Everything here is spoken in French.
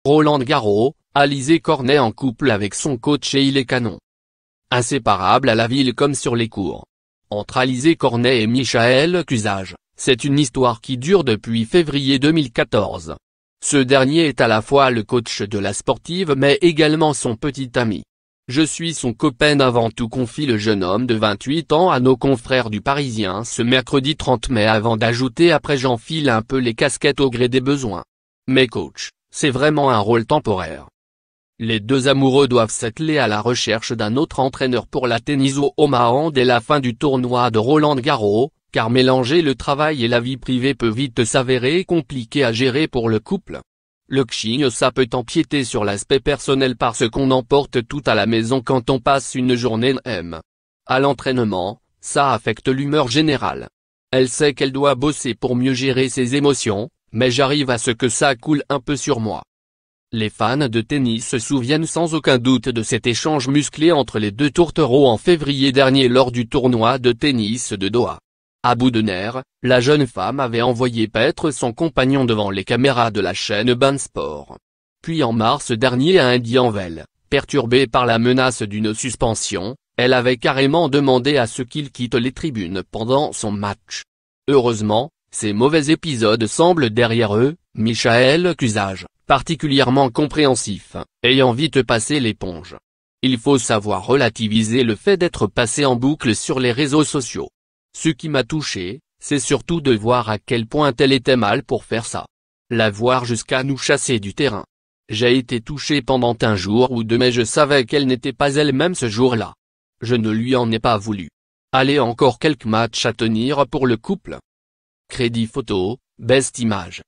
Roland-Garros, Alizé Cornet en couple avec son coach et il est canon. Inséparables à la ville comme sur les cours. Entre Alizé Cornet et Michael Cusage, c'est une histoire qui dure depuis février 2014. Ce dernier est à la fois le coach de la sportive mais également son petit ami. Je suis son copain avant tout, confie le jeune homme de 28 ans à nos confrères du Parisien ce mercredi 30 mai avant d'ajouter: après j'enfile un peu les casquettes au gré des besoins. Mais coach, c'est vraiment un rôle temporaire. Les deux amoureux doivent s'atteler à la recherche d'un autre entraîneur pour la Tennis Omaha dès la fin du tournoi de Roland-Garros, car mélanger le travail et la vie privée peut vite s'avérer compliqué à gérer pour le couple. Le coaching, ça peut empiéter sur l'aspect personnel parce qu'on emporte tout à la maison quand on passe une journée à l'entraînement, ça affecte l'humeur générale. Elle sait qu'elle doit bosser pour mieux gérer ses émotions, mais j'arrive à ce que ça coule un peu sur moi. Les fans de tennis se souviennent sans aucun doute de cet échange musclé entre les deux tourtereaux en février dernier lors du tournoi de tennis de Doha. À bout de nerfs, la jeune femme avait envoyé paître son compagnon devant les caméras de la chaîne Beansport. Puis en mars dernier à Indianville, perturbée par la menace d'une suspension, elle avait carrément demandé à ce qu'il quitte les tribunes pendant son match. Heureusement, ces mauvais épisodes semblent derrière eux, Michael Cusage, particulièrement compréhensif, ayant vite passé l'éponge. Il faut savoir relativiser le fait d'être passé en boucle sur les réseaux sociaux. Ce qui m'a touché, c'est surtout de voir à quel point elle était mal pour faire ça. La voir jusqu'à nous chasser du terrain. J'ai été touché pendant un jour ou deux mais je savais qu'elle n'était pas elle-même ce jour-là. Je ne lui en ai pas voulu. Allez, encore quelques matchs à tenir pour le couple. Crédit photo, best image.